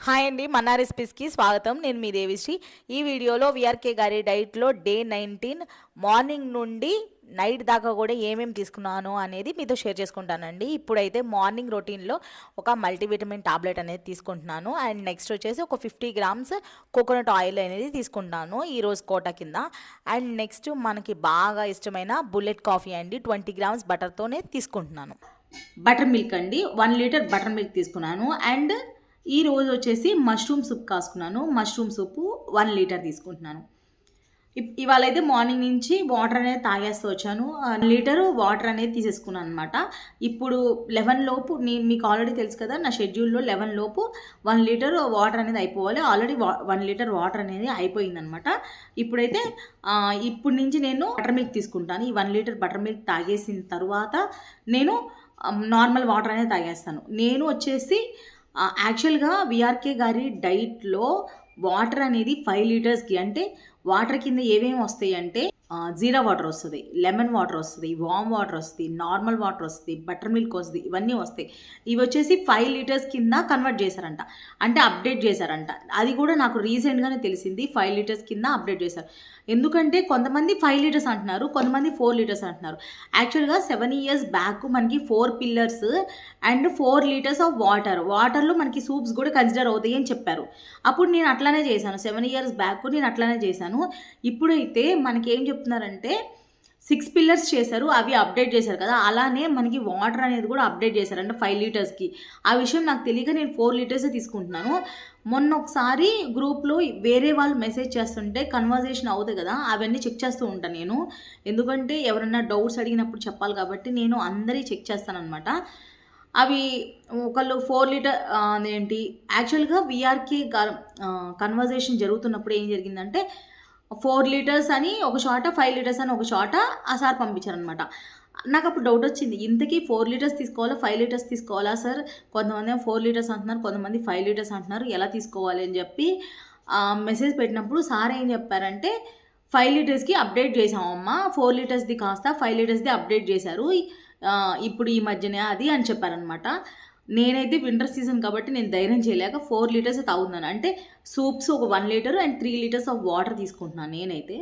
Hi అండి, మన్నా రెసిపీస్కి స్వాగతం. నేను మీ దేవిశ్రీ. ఈ వీడియోలో విఆర్కే గారి డైట్లో డే 19 మార్నింగ్ నుండి నైట్ దాకా కూడా ఏమేమి తీసుకున్నాను అనేది మీతో షేర్ చేసుకుంటానండి. ఇప్పుడైతే మార్నింగ్ రొటీన్లో ఒక మల్టీవిటమిన్ టాబ్లెట్ అనేది తీసుకుంటున్నాను. అండ్ నెక్స్ట్ వచ్చేసి ఒక 50 గ్రామ్స్ కోకోనట్ ఆయిల్ అనేది తీసుకుంటాను ఈరోజు కోట కింద. అండ్ నెక్స్ట్ మనకి బాగా ఇష్టమైన బుల్లెట్ కాఫీ అండి 20 గ్రామ్స్ బటర్తోనే తీసుకుంటున్నాను. బటర్ మిల్క్ అండి 1 లీటర్ బటర్ మిల్క్ తీసుకున్నాను. అండ్ ఈ రోజు వచ్చేసి మష్రూమ్ సూప్ కాసుకున్నాను. మష్రూమ్ సూపు 1 లీటర్ తీసుకుంటున్నాను. ఇవాళ అయితే మార్నింగ్ నుంచి వాటర్ అనేది తాగేస్తూ వచ్చాను. 1 లీటరు వాటర్ అనేది తీసేసుకున్నాను అనమాట. ఇప్పుడు 11 లోపు నేను మీకు ఆల్రెడీ తెలుసు కదా, నా షెడ్యూల్లో 11 లోపు 1 లీటర్ వాటర్ అనేది అయిపోవాలి. ఆల్రెడీ 1 లీటర్ వాటర్ అనేది అయిపోయిందనమాట. ఇప్పుడైతే ఇప్పుడు నుంచి నేను బటర్ మిల్క్ తీసుకుంటాను. ఈ 1 లీటర్ బటర్ మిల్క్ తాగేసిన తర్వాత నేను నార్మల్ వాటర్ అనేది తాగేస్తాను. నేను వచ్చేసి యాక్చువల్గా విఆర్కే గారి డైట్లో వాటర్ అనేది 5 లీటర్స్కి, అంటే వాటర్ కింద ఏమేమి వస్తాయి అంటే జీరా వాటర్ వస్తుంది, లెమన్ వాటర్ వస్తుంది, వామ్ వాటర్ వస్తుంది, నార్మల్ వాటర్ వస్తుంది, బటర్ మిల్క్ వస్తుంది, ఇవన్నీ వస్తాయి. ఇవి వచ్చేసి 5 లీటర్స్ కింద కన్వర్ట్ చేశారంట, అంటే అప్డేట్ చేశారంట. అది కూడా నాకు రీసెంట్గానే తెలిసింది, 5 లీటర్స్ కింద అప్డేట్ చేశారు. ఎందుకంటే కొంతమంది 5 లీటర్స్ అంటున్నారు, కొంతమంది 4 లీటర్స్ అంటున్నారు. యాక్చువల్గా 7 years బ్యాక్ మనకి 4 పిల్లర్స్ అండ్ 4 లీటర్స్ ఆఫ్ వాటర్లో మనకి సూప్స్ కూడా కన్సిడర్ అవుతాయి అని చెప్పారు. అప్పుడు నేను అట్లానే చేశాను. 7 years బ్యాక్ నేను అట్లానే చేశాను. ఇప్పుడైతే మనకి ఏం చెప్తున్నారంటే 6 పిల్లర్స్ చేశారు, అవి అప్డేట్ చేశారు కదా, అలానే మనకి వాటర్ అనేది కూడా అప్డేట్ చేశారు అంటే 5 లీటర్స్కి. ఆ విషయం నాకు తెలియక నేను 4 లీటర్సే తీసుకుంటున్నాను. మొన్న ఒకసారి గ్రూప్లో వేరే వాళ్ళు మెసేజ్ చేస్తుంటే కన్వర్జేషన్ అవుతుంది కదా, అవన్నీ చెక్ చేస్తూ ఉంటాను నేను. ఎందుకంటే ఎవరన్నా డౌట్స్ అడిగినప్పుడు చెప్పాలి కాబట్టి నేను అందరి చెక్ చేస్తానన్నమాట. అవి ఒకళ్ళు 4 లీటర్ ఏంటి యాక్చువల్గా విఆర్కే కన్వర్జేషన్ జరుగుతున్నప్పుడు ఏం జరిగిందంటే 4 లీటర్స్ అని ఒక చోట, 5 లీటర్స్ అని ఒక చోట ఆ సార్ పంపించారనమాట. నాకు అప్పుడు డౌట్ వచ్చింది, ఇంతకీ 4 లీటర్స్ తీసుకోవాలా 5 లీటర్స్ తీసుకోవాలా సార్? కొంతమంది 4 లీటర్స్ అంటున్నారు, కొంతమంది 5 లీటర్స్ అంటున్నారు, ఎలా తీసుకోవాలి అని చెప్పి మెసేజ్ పెట్టినప్పుడు సార్ ఏం చెప్పారంటే 5 లీటర్స్కి అప్డేట్ చేసామమ్మా, 4 లీటర్స్ది కాస్త 5 లీటర్స్ది అప్డేట్ చేశారు ఇప్పుడు ఈ మధ్యనే అది అని చెప్పారనమాట. నేనైతే వింటర్ సీజన్ కాబట్టి నేను ధైర్యం చేయలేక 4 లీటర్స్ తాగుతున్నాను. అంటే సూప్స్ ఒక 1 litre and 3 litres of water తీసుకుంటున్నాను. నేనైతే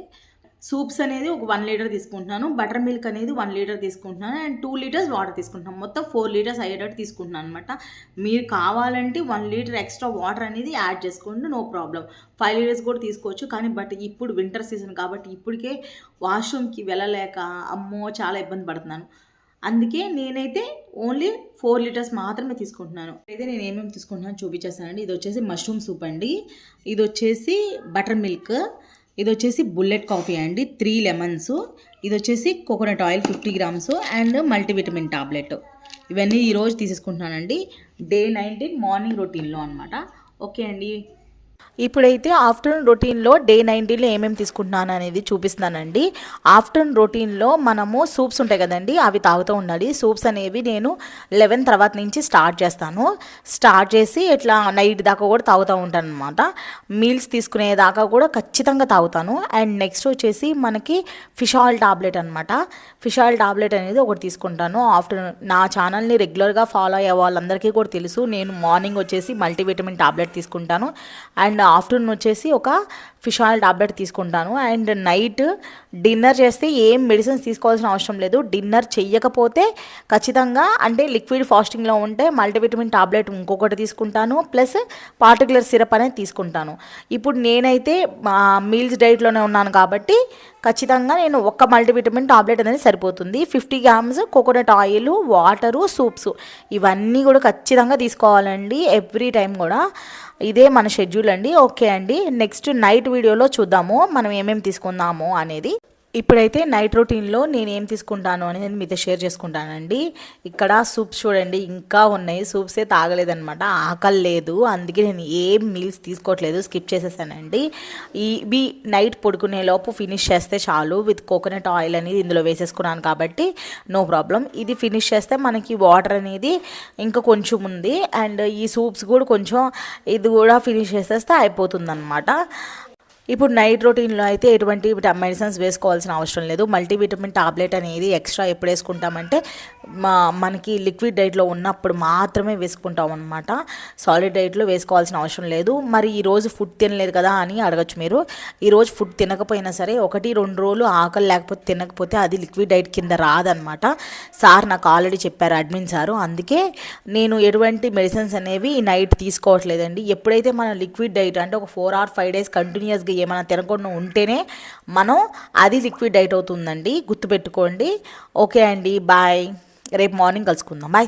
సూప్స్ అనేది ఒక 1 లీటర్ తీసుకుంటున్నాను, బటర్ మిల్క్ అనేది 1 లీటర్ తీసుకుంటున్నాను, అండ్ 2 లీటర్స్ వాటర్ తీసుకుంటున్నాను. మొత్తం 4 లీటర్స్ అయ్యేటట్టు తీసుకుంటున్నాను అనమాట. మీరు కావాలంటే 1 లీటర్ ఎక్స్ట్రా వాటర్ అనేది యాడ్ చేసుకోండి, నో ప్రాబ్లం. 5 లీటర్స్ కూడా తీసుకోవచ్చు. కానీ బట్ ఇప్పుడు వింటర్ సీజన్ కాబట్టి ఇప్పటికే వాష్రూమ్కి వెళ్ళలేక అమ్మో చాలా ఇబ్బంది పడుతున్నాను. అందుకే నేనైతే ఓన్లీ 4 లీటర్స్ మాత్రమే తీసుకుంటున్నాను. అయితే నేను ఏమేమి తీసుకుంటున్నాను చూపించేస్తానండి. ఇది వచ్చేసి మష్రూమ్ సూప్ అండి, ఇది వచ్చేసి బటర్ మిల్క్, ఇది వచ్చేసి బుల్లెట్ కాఫీ అండి 3 లెమన్స్, ఇది వచ్చేసి coconut oil 50 grams and multivitamin tablet. ఇవన్నీ ఈరోజు తీసేసుకుంటున్నానండి డే 19 మార్నింగ్ రొటీన్లో అనమాట. ఓకే అండి, ఇప్పుడైతే ఆఫ్టర్నూన్ రొటీన్లో డే 19లో ఏమేమి తీసుకుంటున్నాను అనేది చూపిస్తున్నానండి. ఆఫ్టర్నూన్ రొటీన్లో మనము సూప్స్ ఉంటాయి కదండి, అవి తాగుతూ ఉండాలి. సూప్స్ అనేవి నేను 11 తర్వాత నుంచి స్టార్ట్ చేస్తాను. స్టార్ట్ చేసి ఇట్లా నైట్ దాకా కూడా తాగుతూ ఉంటాను అనమాట. మీల్స్ తీసుకునేదాకా కూడా ఖచ్చితంగా తాగుతాను. అండ్ నెక్స్ట్ వచ్చేసి మనకి ఫిష్ ఆయిల్ టాబ్లెట్ అనమాట. ఫిష్ ఆయిల్ టాబ్లెట్ అనేది ఒకటి తీసుకుంటాను ఆఫ్టర్నూన్. నా ఛానల్ని రెగ్యులర్గా ఫాలో అయ్యే వాళ్ళందరికీ కూడా తెలుసు, నేను మార్నింగ్ వచ్చేసి మల్టీవిటమిన్ టాబ్లెట్ తీసుకుంటాను, అండ్ ఆఫ్టర్నూన్ వచ్చేసి ఒక ఫిష్ ఆయిల్ టాబ్లెట్ తీసుకుంటాను. అండ్ నైట్ డిన్నర్ చేస్తే ఏం మెడిసిన్స్ తీసుకోవాల్సిన అవసరం లేదు. డిన్నర్ చెయ్యకపోతే ఖచ్చితంగా అంటే లిక్విడ్ ఫాస్టింగ్లో ఉంటే మల్టీవిటమిన్ టాబ్లెట్ ఇంకొకటి తీసుకుంటాను, ప్లస్ పార్టికులర్ సిరప్ అనేది తీసుకుంటాను. ఇప్పుడు నేనైతే మీల్స్ డైట్లోనే ఉన్నాను కాబట్టి ఖచ్చితంగా నేను ఒక్క మల్టీవిటమిన్ టాబ్లెట్ అనేది సరిపోతుంది. 50 grams coconut oil, water, soups ఇవన్నీ కూడా ఖచ్చితంగా తీసుకోవాలండి ఎవ్రీ టైం కూడా. ఇదే మన షెడ్యూల్ అండి. ఓకే అండి, నెక్స్ట్ నైట్ వీడియోలో చూద్దాము మనం ఏమేమి తీసుకుందాము అనేది. ఇప్పుడైతే నైట్ రొటీన్లో నేను ఏం తీసుకుంటాను అని నేను మీతో షేర్ చేసుకుంటానండి. ఇక్కడ సూప్స్ చూడండి ఇంకా ఉన్నాయి, సూప్సే తాగలేదనమాట, ఆకలి లేదు, అందుకే నేను ఏం మీల్స్ తీసుకోవట్లేదు, స్కిప్ చేసేసానండి. ఇవి నైట్ పడుకునే లోపు ఫినిష్ చేస్తే చాలు. విత్ కోకోనట్ ఆయిల్ అనేది ఇందులో వేసేసుకున్నాను కాబట్టి నో ప్రాబ్లం. ఇది ఫినిష్ చేస్తే మనకి వాటర్ అనేది ఇంకా కొంచెం ఉంది, అండ్ ఈ సూప్స్ కూడా కొంచెం ఇది కూడా ఫినిష్ చేసేస్తే అయిపోతుంది అనమాట. ఇప్పుడు నైట్ రొటీన్లో అయితే ఎటువంటి మెడిసిన్స్ వేసుకోవాల్సిన అవసరం లేదు. మల్టీవిటమిన్ టాబ్లెట్ అనేది ఎక్స్ట్రా ఎప్పుడు వేసుకుంటామంటే మనకి లిక్విడ్ డైట్లో ఉన్నప్పుడు మాత్రమే వేసుకుంటాం అనమాట. సాలిడ్ డైట్లో వేసుకోవాల్సిన అవసరం లేదు. మరి ఈరోజు ఫుడ్ తినలేదు కదా అని అడగచ్చు మీరు. ఈరోజు ఫుడ్ తినకపోయినా సరే 1-2 రోజులు ఆకలి లేకపోతే తినకపోతే అది లిక్విడ్ డైట్ కింద రాదనమాట. సార్ నాకు ఆల్రెడీ చెప్పారు, అడ్మిన్ సారు. అందుకే నేను ఎటువంటి మెడిసిన్స్ అనేవి నైట్ తీసుకోవట్లేదండి. ఎప్పుడైతే మన లిక్విడ్ డైట్ అంటే ఒక 4 or 5 days కంటిన్యూస్గా ఏమైనా తినకుండా ఉంటేనే మనం అది లిక్విడ్ డైట్ అవుతుందండి, గుర్తుపెట్టుకోండి. ఓకే అండి, బాయ్. రేపు మార్నింగ్ కలుసుకుందాం. బాయ్.